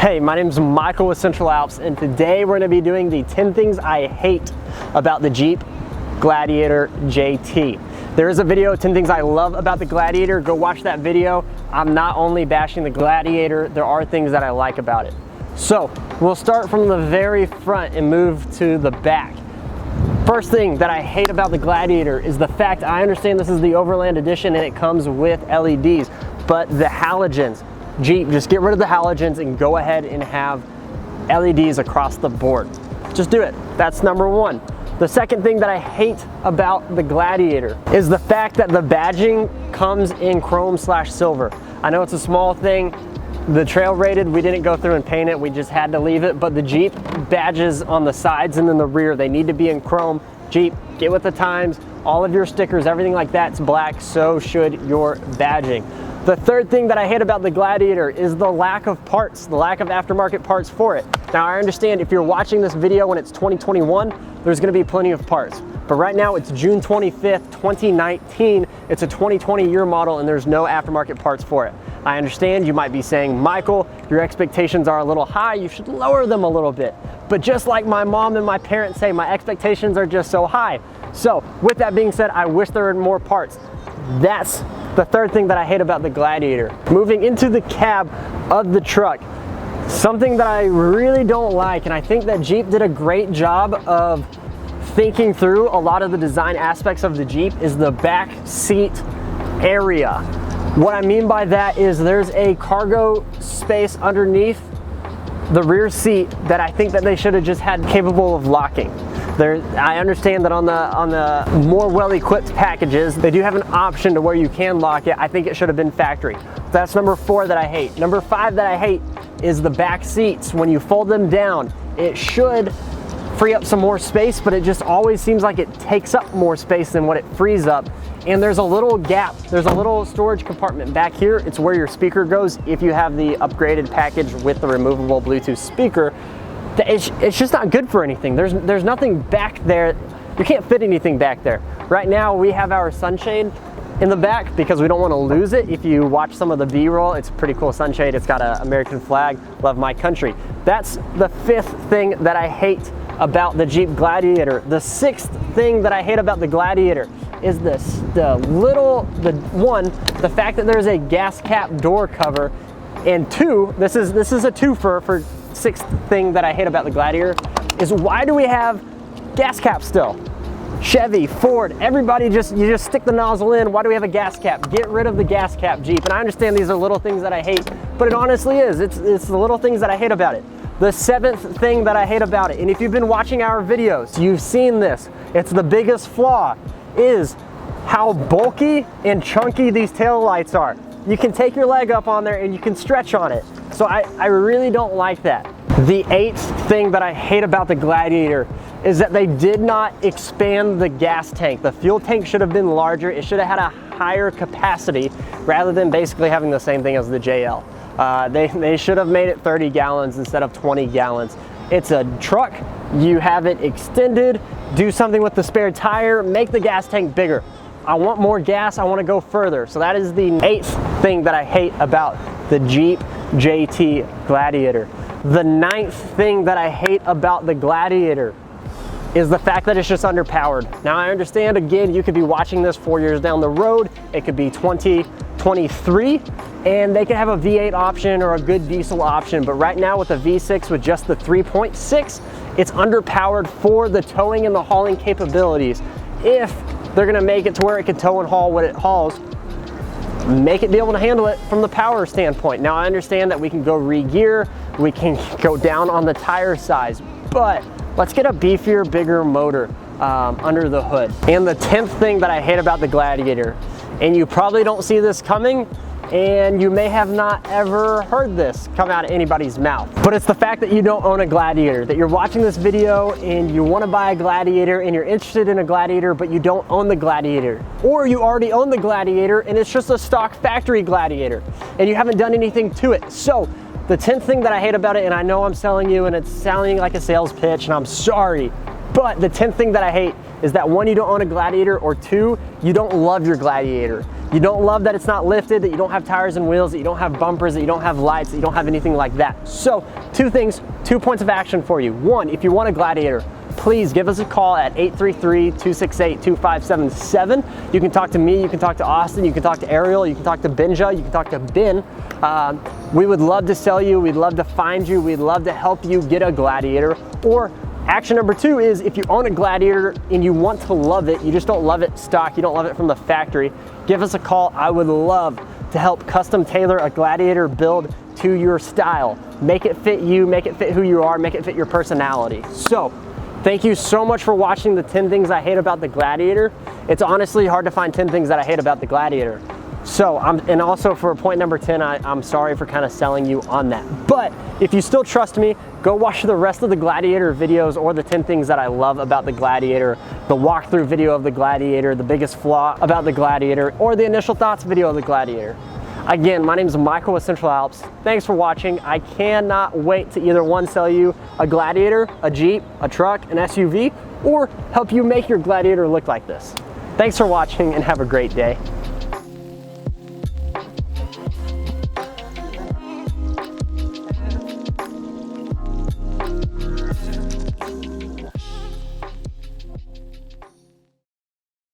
Hey, my name is Michael with Central Alps, and today we're going to be doing the 10 things I hate about the Jeep Gladiator JT. There is a video, 10 things I love about the Gladiator. Go watch that video. I'm not only bashing the Gladiator, there are things that I like about it. So we'll start from the very front and move to the back. First thing that I hate about the Gladiator is the fact, I understand this is the Overland Edition and it comes with LEDs, but the halogens. Jeep, just get rid of the halogens and go ahead and have LEDs across the board. Just do it. That's number one. The second thing that I hate about the Gladiator is the fact that the badging comes in chrome/silver. I know it's a small thing. The trail rated, we didn't go through and paint it, we just had to leave it, but the Jeep badges on the sides and in the rear, they need to be in chrome. Jeep, get with the times. All of your stickers, everything like that's black, so should your badging. The third thing that I hate about the Gladiator is the lack of parts, the lack of aftermarket parts for it. Now I understand if you're watching this video when it's 2021, there's gonna be plenty of parts. But right now it's June 25th, 2019. It's a 2020 year model and there's no aftermarket parts for it. I understand you might be saying, Michael, your expectations are a little high, you should lower them a little bit. But just like my mom and my parents say, my expectations are just so high. So with that being said, I wish there were more parts. That's the third thing that I hate about the Gladiator. Moving into the cab of the truck, something that I really don't like, and I think that Jeep did a great job of thinking through a lot of the design aspects of the Jeep, is the back seat area. What I mean by that is there's a cargo space underneath the rear seat that I think that they should have just had capable of locking. I understand that on the more well-equipped packages, they do have an option to where you can lock it. I think it should have been factory. That's number 4 that I hate. Number 5 that I hate is the back seats. When you fold them down, it should free up some more space, but it just always seems like it takes up more space than what it frees up. And there's a little gap, there's a little storage compartment back here. It's where your speaker goes if you have the upgraded package with the removable Bluetooth speaker. It's just not good for anything. There's nothing back there. You can't fit anything back there. Right now we have our sunshade in the back because we don't want to lose it. If you watch some of the B-roll, it's a pretty cool sunshade. It's got an American flag, love my country. That's the 5th thing that I hate about the Jeep Gladiator. The 6th thing that I hate about the Gladiator is the fact that there's a gas cap door cover, and 2, this is a twofer for 6th thing that I hate about the Gladiator is why do we have gas cap still? Chevy, Ford, everybody you just stick the nozzle in. Why do we have a gas cap? Get rid of the gas cap, Jeep. And I understand these are little things that I hate, but it honestly is. It's the little things that I hate about it. The 7th thing that I hate about it, and if you've been watching our videos, you've seen this. It's the biggest flaw, is how bulky and chunky these tail lights are. You can take your leg up on there and you can stretch on it. So I really don't like that. The 8th thing that I hate about the Gladiator is that they did not expand the gas tank. The fuel tank should have been larger. It should have had a higher capacity rather than basically having the same thing as the JL. They should have made it 30 gallons instead of 20 gallons. It's a truck, you have it extended, do something with the spare tire, make the gas tank bigger. I want more gas, I want to go further. So that is the 8th thing that I hate about the Jeep JT Gladiator. The 9th thing that I hate about the Gladiator is the fact that it's just underpowered. Now I understand, again, you could be watching this 4 years down the road, it could be 2023, and they could have a V8 option or a good diesel option, but right now with the V6 with just the 3.6, it's underpowered for the towing and the hauling capabilities. If they're gonna make it to where it can tow and haul what it hauls, make it be able to handle it from the power standpoint. Now I understand that we can go re-gear, we can go down on the tire size, but let's get a beefier, bigger motor under the hood. And the 10th thing that I hate about the Gladiator, and you probably don't see this coming, and you may have not ever heard this come out of anybody's mouth, but it's the fact that you don't own a Gladiator, that you're watching this video and you want to buy a Gladiator and you're interested in a Gladiator, but you don't own the Gladiator, or you already own the Gladiator and it's just a stock factory Gladiator and you haven't done anything to it. So the 10th thing that I hate about it, and I know I'm selling you and it's sounding like a sales pitch and I'm sorry, but the 10th thing that I hate is that 1, you don't own a Gladiator, or 2, you don't love your Gladiator. You don't love that it's not lifted, that you don't have tires and wheels, that you don't have bumpers, that you don't have lights, that you don't have anything like that. So 2 things, 2 points of action for you. 1, if you want a Gladiator, please give us a call at 833-268-2577. You can talk to me, you can talk to Austin, you can talk to Ariel, you can talk to Benja, you can talk to Ben. We would love to sell you, we'd love to find you, we'd love to help you get a Gladiator. Or action number 2 is if you own a Gladiator and you want to love it, you just don't love it stock, you don't love it from the factory, give us a call. I would love to help custom tailor a Gladiator build to your style. Make it fit you, make it fit who you are, make it fit your personality. So, thank you so much for watching the 10 things I hate about the Gladiator. It's honestly hard to find 10 things that I hate about the Gladiator. So, and also for point number 10, I'm sorry for kind of selling you on that. But if you still trust me, go watch the rest of the Gladiator videos or the 10 things that I love about the Gladiator, the walkthrough video of the Gladiator, the biggest flaw about the Gladiator, or the initial thoughts video of the Gladiator. Again, my name is Michael with Central Alps. Thanks for watching. I cannot wait to either one, sell you a Gladiator, a Jeep, a truck, an SUV, or help you make your Gladiator look like this. Thanks for watching and have a great day.